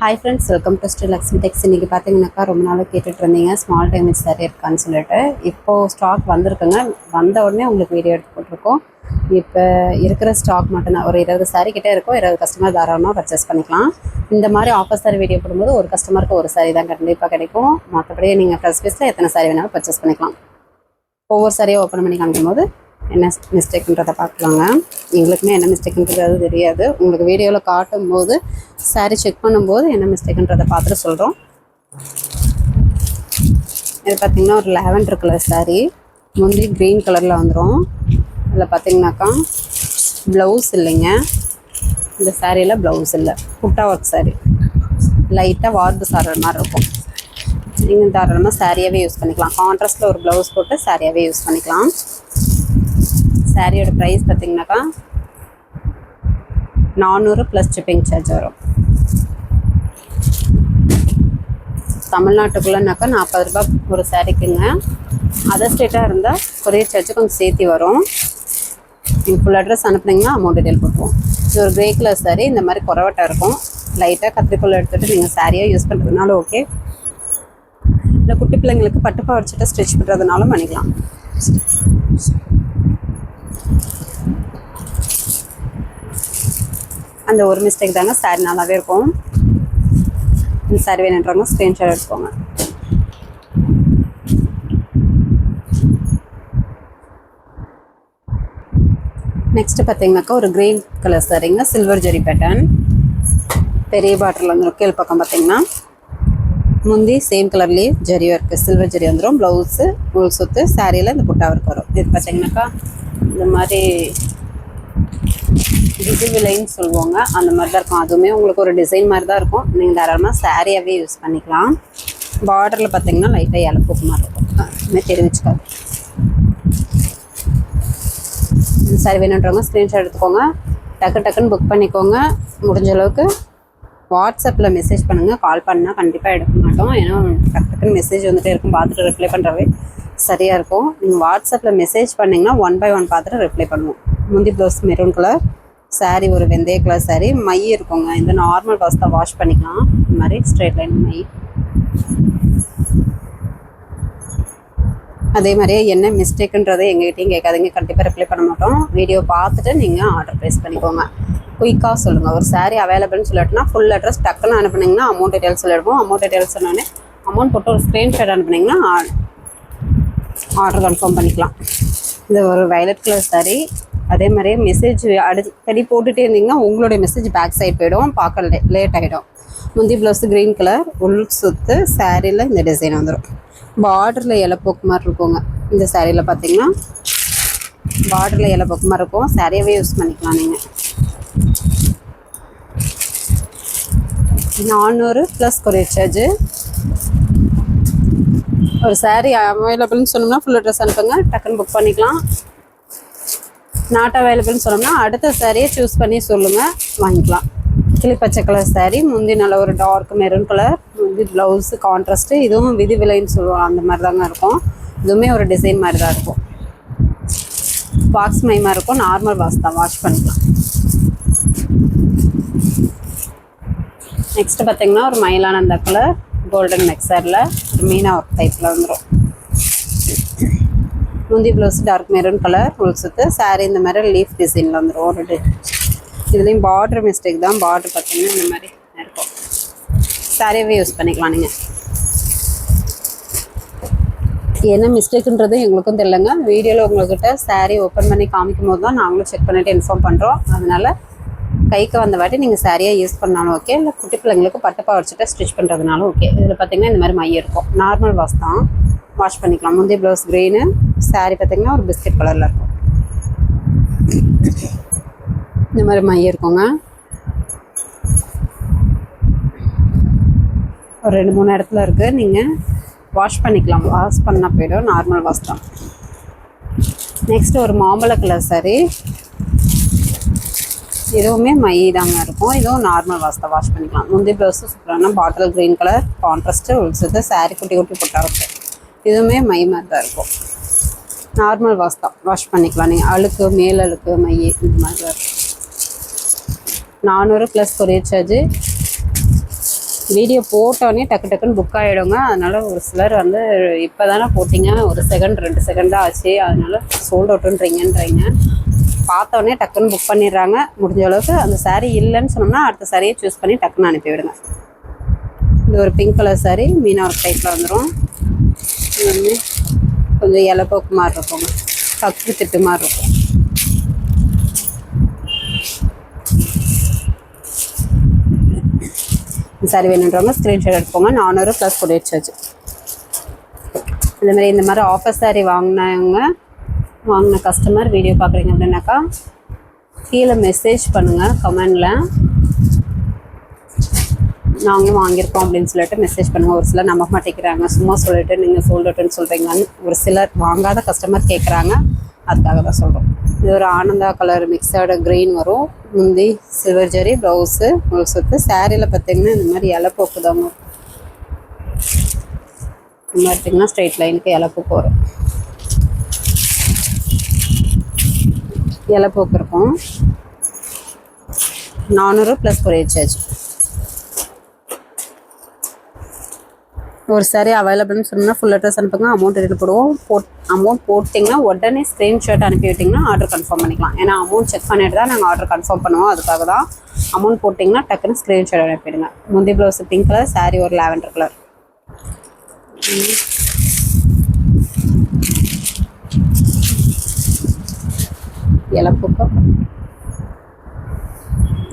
Hi friends, welcome to Still Lakshmi Tex. இன்னைக்கு பார்த்தீங்கன்னாக்கா ரொம்ப நாள் கேட்டுட்டு இருந்தீங்க ஸ்மால் டேமேஜ் சாரி இருக்கான்னு சொல்லிட்டு இப்போ ஸ்டாக் வந்திருக்குங்க. வந்த உடனே உங்களுக்கு வீடியோ எடுத்து போட்டிருக்கோம். இப்போ இருக்கிற ஸ்டாக் மட்டும்தான் ஒரு 20 சாரி கிட்டே இருக்கும். 20 கஸ்டமர் தாராளமாக பர்ச்சேஸ் பண்ணிக்கலாம். இந்த மாதிரி ஆஃபர் சாரி வீடியோ போடும்போது ஒரு கஸ்டமருக்கு ஒரு சாரி தான் கண்டிப்பாக கிடைக்கும். மற்றபடி நீங்கள் ஃப்ரெஷ் பீஸில் எத்தனை சாரி வேணாலும் பர்ச்சேஸ் பண்ணிக்கலாம். ஒவ்வொரு சாரியை ஓப்பன் பண்ணி காமிக்கும் போது என்ன மிஸ்டேக்குன்றதை பார்க்கலாங்க. எங்களுக்குமே என்ன மிஸ்டேக்குன்றது தெரியாது. உங்களுக்கு வீடியோவில் காட்டும் போது சாரீ செக் பண்ணும்போது என்ன மிஸ்டேக்குன்றதை பார்த்துட்டு சொல்கிறோம். இது பார்த்திங்கன்னா ஒரு லாவெண்டர் கலர் சாரீ, முந்தி க்ரீன் கலரில் வந்துடும். இதில் பார்த்திங்கனாக்கா ப்ளவுஸ் இல்லைங்க, இந்த சாரியில் ப்ளவுஸ் இல்லை, புட்டா ஒர்க் சாரீ, லைட்டாக வார்ப்பு சாடுற மாதிரி இருக்கும். நீங்கள் தாராளமாக சாரியாகவே யூஸ் பண்ணிக்கலாம். கான்ட்ராஸ்ட்டில் ஒரு ப்ளவுஸ் போட்டு சாரியாகவே யூஸ் பண்ணிக்கலாம். சாரியோட ப்ரைஸ் பார்த்திங்கனாக்கா 400 ப்ளஸ் ஷிப்பிங் சார்ஜ் வரும். தமிழ்நாட்டுக்குள்ளேனாக்கா 40 ரூபா ஒரு சாரிக்குங்க. அதர் ஸ்டேட்டாக இருந்தால் கொரியர் சார்ஜ் கொஞ்சம் சேர்த்து வரும். நீங்கள் ஃபுல் அட்ரஸ் அனுப்புனீங்கன்னா அமௌண்ட் டீட்டெயில் போட்டுருவோம். இது ஒரு கிரே கலர் சாரி, இந்த மாதிரி குறவட்டை இருக்கும். லைட்டாக கத்திரிக்கோள் எடுத்துகிட்டு நீங்கள் சாரியாக யூஸ் பண்ணுறதுனால ஓகே, இல்லை குட்டி பிள்ளைங்களுக்கு பட்டுப்பா வச்சுட்டு ஸ்டிச் பண்ணுறதுனாலும் பண்ணிக்கலாம். அந்த ஒரு மிஸ்டேக் தாங்க, சாரி நல்லாவே இருக்கும். இந்த சாரி வேணுன்றவங்க ஸ்க்ரீன்ஷாட் எடுத்துக்கோங்க. நெக்ஸ்ட்டு பார்த்தீங்கன்னாக்கா ஒரு க்ரீன் கலர் சாரிங்க, சில்வர் ஜெரி பேட்டர்ன், பெரிய பாட்டில் வந்துடும். கீழ் பக்கம் பார்த்தீங்கன்னா முந்தி சேம் கலர்லேயே ஜெரி ஒர்க்கு, சில்வர் ஜெரி வந்துடும். ப்ளவுஸு உள் சுற்று, சாரியில் இந்த புட்டா ஒர்க் வரும். இது பார்த்தீங்கன்னாக்கா இந்த மாதிரி விலைன்னு சொல்லுவாங்க, அந்த மாதிரி தான் இருக்கும். அதுவுமே உங்களுக்கு ஒரு டிசைன் மாதிரி தான் இருக்கும். நீங்கள் தாராளமாக சாரியாகவே யூஸ் பண்ணிக்கலாம். பார்டரில் பார்த்தீங்கன்னா லைட்டாக இலப்பூக்கு மாதிரி இருக்கும், அதுவுமே தெரிவிச்சுக்காது. இந்த சாரி வேணுன்றவங்க ஸ்க்ரீன்ஷாட் எடுத்துக்கோங்க, டக்குன்னு புக் பண்ணிக்கோங்க. முடிஞ்ச அளவுக்கு வாட்ஸ்அப்பில் மெசேஜ் பண்ணுங்கள். கால் பண்ணால் கண்டிப்பாக எடுக்க மாட்டோம், ஏன்னா டக்குன்னு மெசேஜ் வந்துகிட்டே இருக்கும். பார்த்துட்டு ரிப்ளை பண்ணுறவே சரியாக இருக்கும். நீங்கள் வாட்ஸ்அப்பில் மெசேஜ் பண்ணிங்கன்னா 1 by 1 பார்த்துட்டு ரிப்ளை பண்ணுவோம். முந்தி ப்ளவுஸ் மெரூன் கலர் சாரீ, ஒரு வெந்தய கலர் சாரீ, மை இருக்குங்க. இந்த நார்மல் வாஷ் தான் வாஷ் பண்ணிக்கலாம். இந்த மாதிரி ஸ்ட்ரெயிட் லைன் மை. அதே மாதிரியே என்ன மிஸ்டேக்குன்றதை எங்ககிட்டையும் கேட்காதீங்க, கண்டிப்பாக ரிப்ளை பண்ண மாட்டோம். வீடியோ பார்த்துட்டு நீங்கள் ஆர்டர் ப்ளேஸ் பண்ணிக்கோங்க. குயிக்காக சொல்லுங்கள். ஒரு சாரீ அவைலபிள்னு சொல்லிட்டுனா ஃபுல் அட்ரஸ் டக்குன்னு அனுப்புனீங்கன்னா அமௌண்ட் டீட்டெயில்ஸ் சொல்லிடுவோம். அமௌண்ட் டீட்டெயில்ஸ் சொன்னோடனே அமௌண்ட் போட்டு ஒரு ஸ்க்ரீன்ஷாட் அனுப்புனீங்கன்னா ஆர்டர் கன்ஃபார்ம் பண்ணிக்கலாம். இது ஒரு வயலட் கலர் சாரீ. அதே மாதிரியே மெசேஜ் அடிக்கடி போட்டுகிட்டே இருந்தீங்கன்னா உங்களுடைய மெசேஜ் பேக் சைட் போயிடும், பார்க்க லேட் ஆகிடும். முந்தி ப்ளவுஸு க்ரீன் கலர், உள் சுற்று, சாரியில் இந்த டிசைன் வந்துடும். பார்டரில் இலப்போக்கு மாதிரி இருக்குங்க. இந்த சாரியில் பார்த்தீங்கன்னா பார்டரில் இலப்போக்கு மாதிரி இருக்கும். சாரியாகவே யூஸ் பண்ணிக்கலாம். நீங்கள் 400 ப்ளஸ் கொரியர் சார்ஜு. ஒரு சாரீ அவைலபிள்னு சொன்னோம்னா ஃபுல் அட்ரஸ் அனுப்புங்க, டக்குன்னு புக் பண்ணிக்கலாம். நாட் அவைலபிள்னு சொன்னோம்னா அடுத்த சாரியை சூஸ் பண்ணி சொல்லுங்கள், வாங்கிக்கலாம். கிளி பச்சை கலர் சாரீ, முந்தி நல்ல ஒரு டார்க் மெரூன் கலர், முந்தி ப்ளவுஸு கான்ட்ராஸ்ட்டு. இதுவும் விதி விலைன்னு சொல்லுவோம், அந்த மாதிரி தாங்க இருக்கும். இதுவுமே ஒரு டிசைன் மாதிரி தான் இருக்கும். பாக்ஸ் மைமாக இருக்கும். நார்மல் வாஷ் தான், வாஷ் பண்ணிக்கலாம். நெக்ஸ்ட்டு பார்த்தீங்கன்னா ஒரு மயிலானந்த கலர் கோல்டன் மிக்சரில் மீனா ஒர்க் டைப்பில் வந்துடும். முந்தி ப்ளவுஸ் டார்க் மெரூன் கலர், உள் சுற்று, சாரீ இந்த மாதிரி லீஃப் டிசைனில் வந்துடும். ஒரு இதுலேயும் பார்டர் மிஸ்டேக் தான். பார்டர் பார்த்தீங்கன்னா இந்த மாதிரி இருக்கும். சாரியாகவே யூஸ் பண்ணிக்கலாம். நீங்கள் என்ன மிஸ்டேக்குன்றது எங்களுக்கும் தெரியலங்க. வீடியோவில் உங்கள்கிட்ட சாரீ ஓப்பன் பண்ணி காமிக்கும் போது தான் நாங்களும் செக் பண்ணிவிட்டு இன்ஃபார்ம் பண்ணுறோம். அதனால் கைக்கு வந்த வாட்டி நீங்கள் சாரியாக யூஸ் பண்ணாலும் ஓகே, இல்லை குட்டி பிள்ளைங்களுக்கு பட்டுப்பா வச்சுட்டு ஸ்டிச் பண்ணுறதுனாலும் ஓகே. இதில் பார்த்திங்கன்னா இந்த மாதிரி மை இருக்கும். நார்மல் வாஷ் தான், வாஷ் பண்ணிக்கலாம். முந்தைய ப்ளவுஸ் க்ரீனு, சாரீ பார்த்திங்கன்னா ஒரு பிஸ்கட் கலரில் இருக்கும். இந்த மாதிரி மை இருக்குங்க. ஒரு 2-3 இடத்துல இருக்குது. நீங்கள் வாஷ் பண்ணிக்கலாம். வாஷ் பண்ணால் போய்டும், நார்மல் வாஷ் தான். நெக்ஸ்ட்டு ஒரு மாம்பழ கலர் சாரீ, இதுவுமே மை தாங்க இருக்கும். இதுவும் நார்மல் வாஷ் தான், வாஷ் பண்ணிக்கலாம். முந்தைய ப்ளவுஸு சூப்பரான பாட்டில் க்ரீன் கலர் கான்ட்ராஸ்ட்டு உள் சுற்று, சாரீ குட்டி குட்டி போட்டா இருக்கும். இதுவுமே மை மாதிரி தான் இருக்கும். நார்மல் வாஷ் தான், வாஷ் பண்ணிக்கலாம். நீங்கள் அழுக்கு மேல் அழுக்கு மை இந்த மாதிரி தான் இருக்கும். 400 ப்ளஸ் கொரியர் சார்ஜு. வீடியோ போட்டோடனே டக்கு டக்குன்னு புக் ஆகிடுங்க. அதனால் ஒரு சிலர் வந்து இப்போ தானே போட்டிங்க, ஒரு செகண்ட் 2 செகண்ட் தான் ஆச்சு, அதனால் சோல்ட் அவுட்டுன்றீங்கன்றீங்க. பார்த்தோடனே டக்குன்னு புக் பண்ணிடுறாங்க. முடிஞ்ச அளவுக்கு அந்த சாரீ இல்லைன்னு சொன்னோம்னா அடுத்த சாரியை சூஸ் பண்ணி டக்குன்னு அனுப்பிவிடுங்க. இது ஒரு பிங்க் கலர் சாரீ, மீனா ஒரு டைப்பில் வந்துடும். இது கொஞ்சம் இலப்போக்கு மாதிரி இருக்குங்க, கக்கு திட்டு மாதிரி இருக்கும். சாரி வேணுன்றவங்க ஸ்க்ரீன்ஷாட் எடுத்துக்கோங்க. 400 ப்ளஸ் கொரியர் சார்ஜ். இந்த மாதிரி ஆஃபர் சாரீ வாங்கின கஸ்டமர் வீடியோ பார்க்குறீங்க அப்படின்னாக்கா கீழே மெசேஜ் பண்ணுங்கள் கமெண்டில். நாங்களும் வாங்கியிருக்கோம் அப்படின்னு சொல்லிட்டு மெசேஜ் பண்ணுங்கள். ஒரு சிலர் நம்ப மாட்டேங்கிறாங்க, சும்மா சொல்லிட்டு நீங்கள் சோல்ட் அவுட்னு சொல்கிறீங்கன்னு ஒரு சிலர் வாங்காத கஸ்டமர் கேட்குறாங்க. அதுக்காக தான் சொல்கிறோம். இது ஒரு ஆனந்தா கலர் மிக்சடு க்ரீன் வரும். முந்தி சில்வர் ஜரி, ப்ளவுஸு உங்களுக்கு சுற்று. சாரியில் பார்த்திங்கன்னா இந்த மாதிரி இலை போக்கு தாங்க. இந்த மாதிரி பார்த்திங்கன்னா ஸ்ட்ரெயிட் லைனுக்கு இலை போக்கு வரும். இலை போக்கு இருக்கும். 400 ப்ளஸ் கொரியர் சார்ஜ். ஒரு சாரி அவைலபிள்னு சொன்னால் ஃபுல் அட்ரஸ் அனுப்புங்க, அமௌண்ட் எடுத்து போடுவோம். அமௌண்ட் போட்டிங்கன்னா உடனே ஸ்க்ரீன்ஷாட் அனுப்பி விட்டிங்கன்னா ஆர்டர் கன்ஃபார்ம் பண்ணிக்கலாம். ஏன்னா அமௌண்ட் செக் பண்ணிட்டு தான் நாங்கள் ஆர்டர் கன்ஃபார்ம் பண்ணுவோம். அதுக்காக தான் அமௌண்ட் போட்டிங்கன்னா டக்குன்னு ஸ்க்ரீன்ஷாட் அனுப்பிடுங்க. முந்தி ப்ளவுஸ் பிங்க் கலர், சாரீ ஒரு லாவெண்டர் கலர். இலப்புக்கம்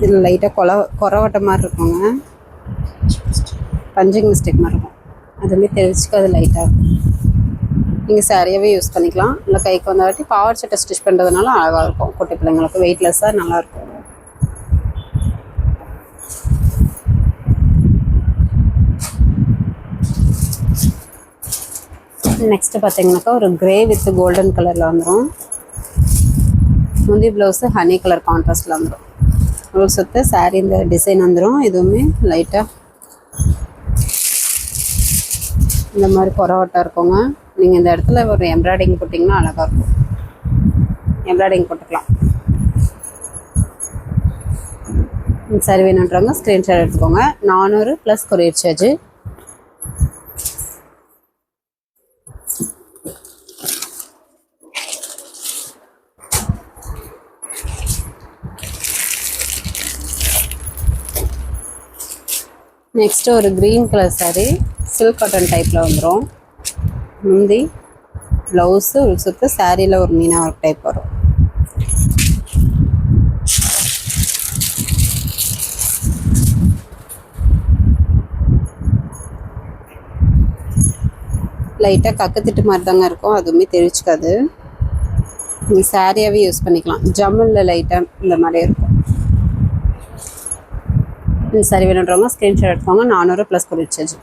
இதில் லைட்டாக கொரவட்டை மாதிரி இருக்குங்க, பஞ்சிங் மிஸ்டேக் மாதிரி இருக்கும். அதுமாரி தெரிவிச்சுக்காது லைட்டாக இருக்கும். நீங்கள் சாரியாகவே யூஸ் பண்ணிக்கலாம். இல்லை கைக்கு வந்தாட்டி பாவாடை சட்டை ஸ்டிச் பண்ணுறதுனால அழகாக இருக்கும். குட்டி பிள்ளைங்களுக்கு வெயிட்லெஸ்ஸாக நல்லாயிருக்கும். நெக்ஸ்ட்டு பார்த்தீங்கன்னாக்கா ஒரு க்ரே வித் கோல்டன் கலரில் வந்துடும். முந்தி ப்ளவுஸு ஹனி கலர் கான்ட்ராஸ்டில் வந்துடும். ஒரு சுற்று சாரீ இந்த டிசைன் வந்துடும். இதுவுமே லைட்டாக இந்த மாதிரி கொரவட்டாக இருக்குங்க. நீங்கள் இந்த இடத்துல ஒரு எம்ப்ராய்டிங் போட்டிங்கன்னா அழகாக இருக்கும். எம்ப்ராய்டிங் போட்டுக்கலாம். சாரி வேணுன்றவங்க ஸ்க்ரீன்ஷாட் எடுத்துக்கோங்க. 400 ப்ளஸ் கொரியர் சார்ஜ். நெக்ஸ்ட்டு ஒரு green colour sari silk cotton டைப்பில் வந்துடும். முந்தி ப்ளவுஸு சுற்று, சாரியில் ஒரு மீனா ஒர்க் டைப் வரும். லைட்டாக கக்கத்திட்டு மாதிரி தாங்க இருக்கும், அதுவுமே தெரிவிச்சுக்காது. நீங்கள் சாரியாகவே யூஸ் பண்ணிக்கலாம். ஜம்மில் லைட்டாக இந்த மாதிரி இருக்கும். இந்த சாரி வேணுன்றவங்க ஸ்க்ரீன்ஷாட் எடுத்துக்கோங்க. 400 ப்ளஸ் கொரியர் சார்ஜ்.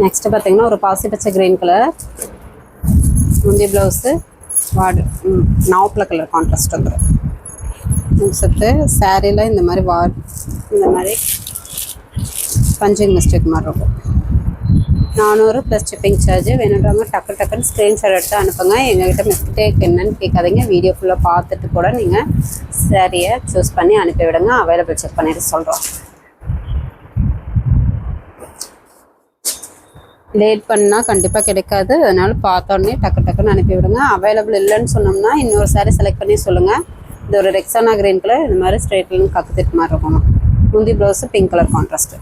நெக்ஸ்ட்டு பார்த்தீங்கன்னா ஒரு பாசி பச்சை க்ரீன் கலர், முந்தி ப்ளவுஸு நாவப்பழ கலர் கான்ட்ராஸ்ட் வந்துடும். சத்து சாரியில் இந்த மாதிரி இந்த மாதிரி பஞ்சிங் மிஸ்டேக் மாதிரி இருக்கும். 400 ப்ளஸ் ஷிப்பிங் சார்ஜ். வேணுன்றவங்க டக்குன்னு ஸ்க்ரீன்ஷாட் எடுத்து அனுப்புங்க. எங்கள்கிட்ட மிஸ்டேக் என்னன்னு கேட்காதீங்க. வீடியோ ஃபுல்லாக பார்த்துட்டு கூட நீங்கள் சாரியை சூஸ் பண்ணி அனுப்பிவிடுங்க. அவைலபிள் செக் பண்ணிட்டு சொல்கிறோம். லேட் பண்ணால் கண்டிப்பாக கிடைக்காது. அதனால் பார்த்தோன்னே டக்குன்னு அனுப்பிவிடுங்க. அவைலபிள் இல்லைன்னு சொன்னோம்னா இன்னொரு சாரி செலக்ட் பண்ணி சொல்லுங்கள். இது ஒரு ரெக்ஸானா க்ரீன் கலர், இந்த மாதிரி ஸ்ட்ரெயிட்லிங் கக்குத்திட்டு மாதிரி இருக்கணும். முந்தி blouse pink colour contrast.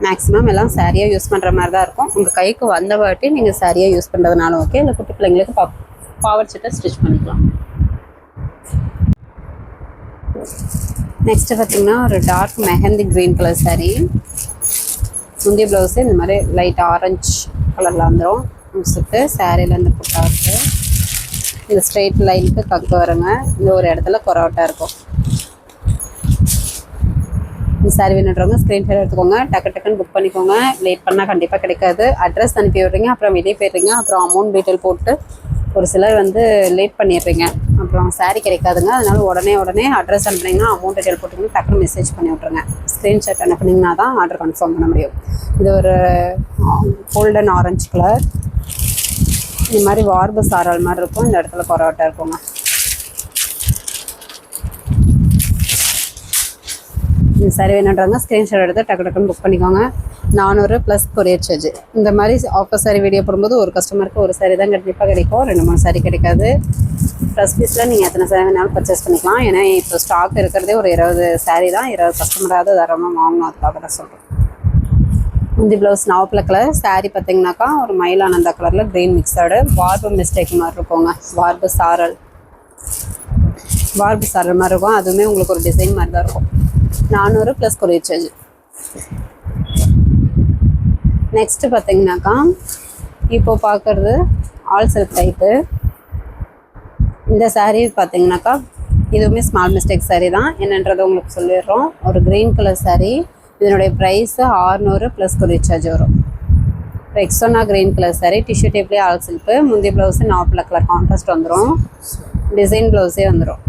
Maximum எல்லாம் சாரியாக யூஸ் பண்ணுற மாதிரி தான் இருக்கும். உங்கள் கைக்கு வந்த வாட்டி நீங்கள் சாரியாக யூஸ் பண்ணுறதுனால ஓகே. இல்லை குட்டி பிள்ளைங்களுக்கு பாவாடை சட்டை ஸ்டிச் பண்ணிக்கலாம். நெக்ஸ்ட்டு பார்த்திங்கன்னா ஒரு dark mehndi green colour sari. முந்தி ப்ளவுஸு இந்த மாதிரி லைட் ஆரஞ்சு கலரில் வந்துடும். சுற்று சாரியில் இந்த புட்டா இருக்குது. இந்த ஸ்ட்ரெயிட் லைனுக்கு கக்கு வருங்க. இந்த ஒரு இடத்துல கொரவட்டாக இருக்கும். இந்த சாரி வேணுன்றவங்க ஸ்க்ரீன்ஷாட் எடுத்துக்கோங்க. டக்குன்னு புக் பண்ணிக்கோங்க. லேட் பண்ணால் கண்டிப்பாக கிடைக்காது. அட்ரஸ் அனுப்பி விடுறீங்க, அப்புறம் வெளியே போயிடுறீங்க, அப்புறம் அமௌண்ட் டீட்டெயில் போட்டு ஒரு சிலர் வந்து லேட் பண்ணிடுறீங்க, அப்புறம் சாரி கிடைக்காதுங்க. அதனால் உடனே அட்ரஸ் அனுப்புனீங்கன்னா அமௌண்ட் டீட்டெயில் போட்டிங்கன்னா டக்குன்னு மெசேஜ் பண்ணி விட்ருங்க. ஸ்க்ரீன்ஷாட் அனுப்புனீங்கன்னா தான் ஆர்டர் கன்ஃபார்ம் பண்ண முடியும். இது ஒரு கோல்டன் ஆரஞ்சு கலர், இந்த மாதிரி வார்பு சாரல் மாதிரி இருக்கும். இந்த இடத்துல பரோட்டா இருக்குங்க. இந்த சாரி வேணுன்றவங்க ஸ்க்ரீன்ஷாட் எடுத்து டக்கு டக்குன்னு புக் பண்ணிக்கோங்க. 400 ப்ளஸ் கொரியர் சார்ஜ். இந்த மாதிரி ஆஃபர் சாரி வீடியோ போடும்போது ஒரு கஸ்டமருக்கு ஒரு சாரி தான் கண்டிப்பாக கிடைக்கும், 2-3 சாரி கிடைக்காது. ப்ளஸ் பீஸில் நீங்கள் எத்தனை சாரி வேணாலும் பர்ச்சேஸ் பண்ணிக்கலாம். ஏன்னா இப்போ ஸ்டாக் இருக்கிறதே ஒரு 20 சாரி தான். 20 கஸ்டமராவது தாராளமாக வாங்கணும், அதுக்காக தான் சொல்கிறேன். முந்தி ப்ளவுஸ் நாவப்பில் கலர். சாரி பார்த்தீங்கன்னாக்கா ஒரு மயிலானந்தா கலரில் க்ரீன் மிக்சடு. வார்பு மிஸ்டேக் மாதிரி இருக்குங்க. வார்பு சாரல் மாதிரி இருக்கும். அதுவுமே உங்களுக்கு ஒரு டிசைன் மாதிரி தான் இருக்கும். 400 ப்ளஸ் கொரியர் சார்ஜ். நெக்ஸ்ட்டு பார்த்தீங்கன்னாக்கா இப்போ பார்க்குறது ஆல் சில்க் டைப்பு. இந்த சாரீ பார்த்தீங்கன்னாக்கா இதுவுமே ஸ்மால் மிஸ்டேக் சாரீ தான். என்னன்றதை உங்களுக்கு சொல்லிடுறோம். ஒரு க்ரீன் கலர் சாரீ. இதனுடைய ப்ரைஸு 600 ப்ளஸ் கொரியர் சார்ஜ் வரும். Rexona green colour sari. Tissue டைப்லேயே ஆல் சில்க்கு. முந்தைய ப்ளவுஸு நாவப்பில் கலர் கான்ட்ராஸ்ட் வந்துடும். டிசைன் ப்ளவுஸே வந்துடும்.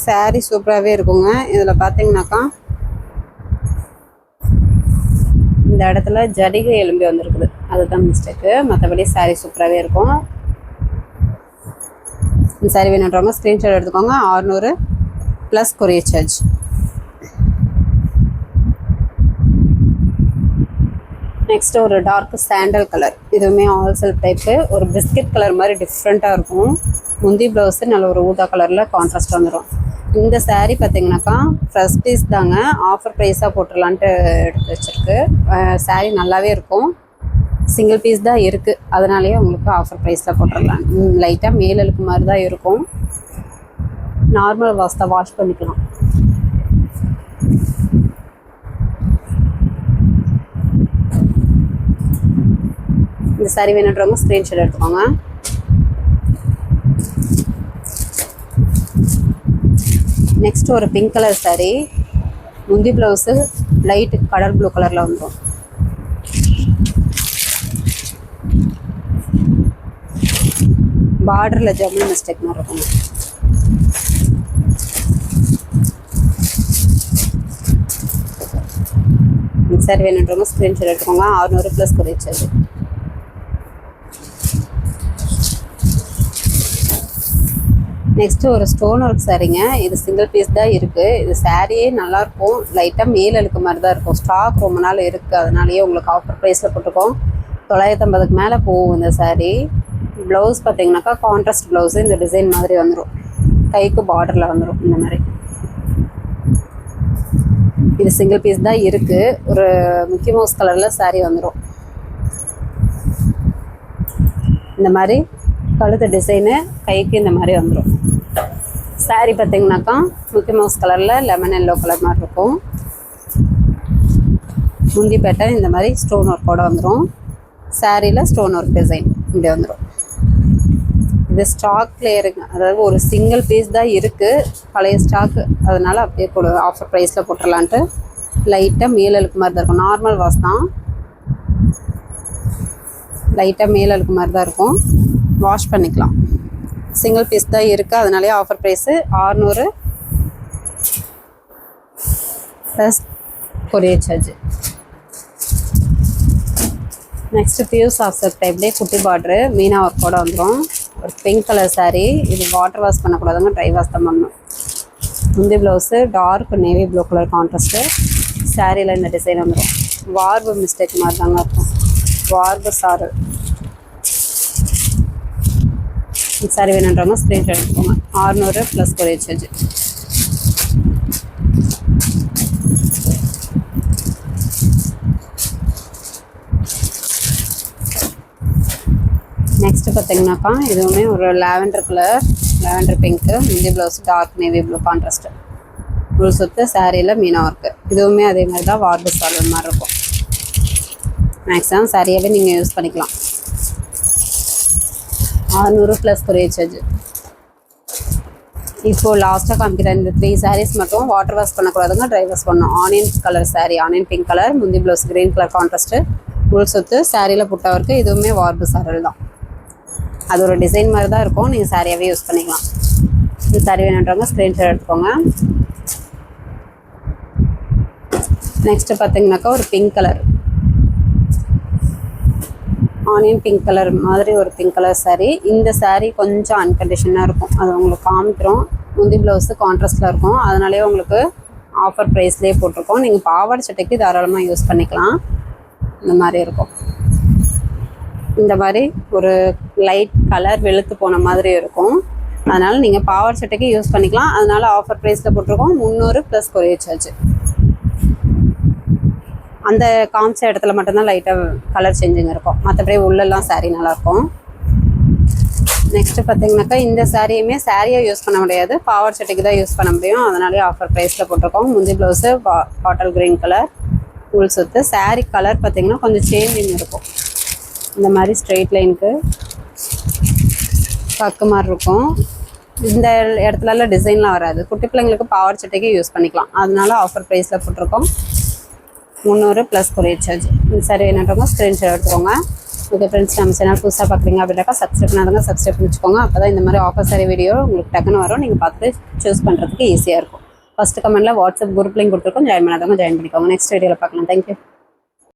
சாரீ சூப்பராகவே இருக்குங்க. இதில் பார்த்தீங்கன்னாக்கா இந்த இடத்துல ஜடிகை எலும்பி வந்திருக்குது, அதுதான் மிஸ்டேக்கு. மற்றபடி சாரீ சூப்பராகவே இருக்கும். இந்த சாரீ வேணுன்றவங்க ஸ்க்ரீன்ஷாட் எடுத்துக்கோங்க. 600 ப்ளஸ் கொரியர் சார்ஜ். நெக்ஸ்ட் ஒரு டார்க் சாண்டல் கலர். இதுவுமே ஆல் சில்க் டைப்பு. ஒரு பிஸ்கட் கலர் மாதிரி டிஃப்ரெண்ட்டாக இருக்கும். முந்தி ப்ளவுஸு நல்ல ஒரு ஊதா கலரில் கான்ட்ராஸ்ட் வந்துடும். இந்த சாரீ பார்த்தீங்கன்னாக்கா ஃப்ரெஷ் பீஸ் தாங்க. ஆஃபர் ப்ரைஸாக போட்டுடலான்ட்டு எடுத்து வச்சுருக்கு. சாரீ நல்லாவே இருக்கும். சிங்கிள் பீஸ் தான் இருக்குது, அதனாலேயே உங்களுக்கு ஆஃபர் ப்ரைஸில் போட்டுடலாம். லைட்டாக மேலழுக்கு மாதிரி தான் இருக்கும். நார்மல் வாஷ் தான், வாஷ் பண்ணிக்கலாம். இந்த சாரீ வேணுன்றவங்க ஸ்க்ரீன்ஷாட் எடுத்துக்கோங்க. நெக்ஸ்ட் ஒரு பிங்க் கலர் சாரீ. முந்தி ப்ளவுஸு லைட் கடல் ப்ளூ கலரில் வந்துடும். பார்டரில் ஜம்முன் மிஸ்டேக் மாதிரி இருக்கும். இந்த சாரீ வேணுன்றவங்க ஸ்க்ரீன்ஷாட் எடுத்துக்கோங்க. 600 ப்ளஸ் கொரியர் சார்ஜ். நெக்ஸ்ட்டு ஒரு ஸ்டோன் ஒர்க் சாரீங்க. இது சிங்கிள் பீஸ் தான் இருக்குது. இது சாரியே நல்லாயிருக்கும். லைட்டாக மேல் அழுக்கு மாதிரி தான் இருக்கும். ஸ்டாக் ரொம்ப நாள் இருக்குது, அதனாலேயே உங்களுக்கு ஆஃபர் ப்ரைஸில் போட்டுருக்கோம். 950க்கு மேலே போகும் இந்த சாரீ. ப்ளவுஸ் பார்த்தீங்கன்னாக்கா கான்ட்ராஸ்ட் ப்ளவுஸு. இந்த டிசைன் மாதிரி வந்துடும். கைக்கு பார்டரில் வந்துடும் இந்த மாதிரி. இது சிங்கிள் பீஸ் தான் இருக்குது. ஒரு மிக்கி மவுஸ் கலரில் சாரீ வந்துடும். இந்த மாதிரி கழுத்து டிசைனு, கைக்கு இந்த மாதிரி வந்துடும். சாரீ பார்த்தீங்கன்னாக்கா மிக்கி மவுஸ் கலரில் லெமன் எல்லோ கலர் மாதிரி இருக்கும். முந்தி பேட்டர்ன் இந்த மாதிரி ஸ்டோன் ஒர்க்கோடு வந்துடும். சாரியில் ஸ்டோன் ஒர்க் டிசைன் இப்படி வந்துடும். இது ஸ்டாக் கிளியருங்க. அதாவது ஒரு சிங்கிள் பீஸ் தான் இருக்குது, பழைய ஸ்டாக்கு. அதனால் அப்படியே ஆஃபர் ப்ரைஸில் போட்டுடலான்ட்டு. லைட்டாக மேலழுக்கு மாதிரி தான் இருக்கும். நார்மல் வாஷ் தான், லைட்டாக மேலழுக்கு மாதிரி தான் இருக்கும். வாஷ் பண்ணிக்கலாம். சிங்கிள் பீஸ் தான் இருக்குது, அதனாலே offer price 600 plus courier charge. Next pure soft silk டைப்லேயே குட்டி பார்ட்ரு மீனா ஒர்க்கோடு வந்துடும். ஒரு பிங்க் கலர் சாரீ. இது வாட்டர் வாஷ் பண்ணக்கூடாதுங்க, ட்ரை வாஷ் தான் பண்ணணும். முந்தி blouse dark navy blue colour contrast. சாரியில் இந்த டிசைன் வந்துடும். வார்பு மிஸ்டேக் மாதிரி தாங்க இருக்கும். வார்பு சாரு. சாரி வேணுன்றவங்க ஸ்க்ரீன்ஷாட் எடுத்துக்கோங்க. 600 ப்ளஸ் கொரியர் சார்ஜ். நெக்ஸ்ட்டு பார்த்தீங்கன்னாக்கா இதுவுமே ஒரு லாவெண்டர் கலர், லாவெண்டர் பிங்க்கு. முந்தி blouse dark navy blue contrast. முழு சுத்து சாரியில் மீனா ஒர்க்கு. இதுவுமே அதே மாதிரி தான் வார்பு சால்வ் மாதிரி இருக்கும். மேக்ஸிமம் சாரியாகவே நீங்கள் யூஸ் பண்ணிக்கலாம். 600 ப்ளஸ் கொரியர் சார்ஜ். இப்போது லாஸ்ட்டாக காமிக்கிற இந்த 3 சாரீஸ் மட்டும் வாட்டர் வாஷ் பண்ணக்கூடாதுங்க, ட்ரை வாஷ் பண்ணணும். Onion colour sari, onion pink colour. முந்தி ப்ளவுஸ் க்ரீன் கலர் கான்ட்ராஸ்ட்டு. முழு சொத்து சாரியில் புட்டா ஒர்க்கு. இதுவுமே வார்பு சாரல் தான். அது ஒரு டிசைன் மாதிரி தான் இருக்கும், நீங்கள் சாரியாகவே யூஸ் பண்ணிக்கலாம். இந்த சாரீ வேணுன்றவங்க ஸ்க்ரீன்ஷாட் எடுத்துக்கோங்க. நெக்ஸ்ட்டு பார்த்தீங்கன்னாக்கா ஒரு pink colour. Onion pink colour மாதிரி ஒரு பிங்க் கலர் saree. இந்த saree கொஞ்சம் அன்கண்டிஷனாக இருக்கும், அது உங்களுக்கு காமிக்கிறோம். முந்தி ப்ளவுஸு கான்ட்ராஸ்டில் இருக்கும், அதனாலே உங்களுக்கு ஆஃபர் ப்ரைஸ்லேயே போட்டிருக்கோம். நீங்கள் பாவாடை சட்டைக்கு தாராளமாக யூஸ் பண்ணிக்கலாம். இந்த மாதிரி இருக்கும், இந்த மாதிரி ஒரு லைட் கலர் வெளுத்து போன மாதிரி இருக்கும். அதனால் நீங்கள் பாவாடை சட்டைக்கு யூஸ் பண்ணிக்கலாம். அதனால் ஆஃபர் ப்ரைஸில் போட்டிருக்கோம் 300 ப்ளஸ் கொரியர் சார்ஜ். அந்த காமிச்ச இடத்துல மட்டும்தான் லைட்டாக கலர் சேஞ்சிங் இருக்கும், மற்றபடி உள்ளெல்லாம் saree நல்லாயிருக்கும். நெக்ஸ்ட்டு பார்த்தீங்கன்னாக்கா இந்த சாரியுமே சாரியை யூஸ் பண்ண முடியாது, பாவாடை சட்டைக்கு தான் யூஸ் பண்ண முடியும். அதனாலே ஆஃபர் ப்ரைஸில் போட்டிருக்கோம். முந்தி ப்ளவுஸு பாட்டல் க்ரீன் கலர் ஃபுல் சுத்து. saree கலர் பார்த்தீங்கன்னா கொஞ்சம் சேஞ்சிங் இருக்கும், இந்த மாதிரி ஸ்ட்ரெயிட் லைனுக்கு பக்கு மாதிரி இருக்கும். இந்த இடத்துலலாம் டிசைன்லாம் வராது, குட்டி பிள்ளைங்களுக்கு பாவாடை சட்டைக்கு யூஸ் பண்ணிக்கலாம். அதனால ஆஃபர் ப்ரைஸில் போட்டிருக்கோம் 300 ப்ளஸ் கொரியர் சார்ஜ். இந்த சாரி என்னன்றவங்க ஸ்க்ரீன்ஷாட் எடுத்துக்கோங்க. ஓகே ஃப்ரெண்ட்ஸ், நம்ம சேனல் புதுசாக பார்க்குறீங்க அப்படின்னாக்கா சப்ஸ்கிரைப் பண்ணாதவங்க சப்ஸ்கிரைப் பண்ணிச்சுக்கோங்க. அப்போ தான் இந்த மாதிரி ஆஃபர் சாரி வீடியோ உங்களுக்கு டக்குன்னு வரும், நீங்கள் பார்த்து சூஸ் பண்ணுறதுக்கு ஈஸியாக இருக்கும். ஃபஸ்ட்டு கமெண்ட்டில் வாட்ஸ்அப் குரூப் லிங்க் கொடுத்துருக்கோம், ஜாயின் பண்ணாதவங்க ஜாயின் பண்ணிக்கோங்க. நெக்ஸ்ட் வீடியோவில் பார்க்கலாம். தேங்க்யூ.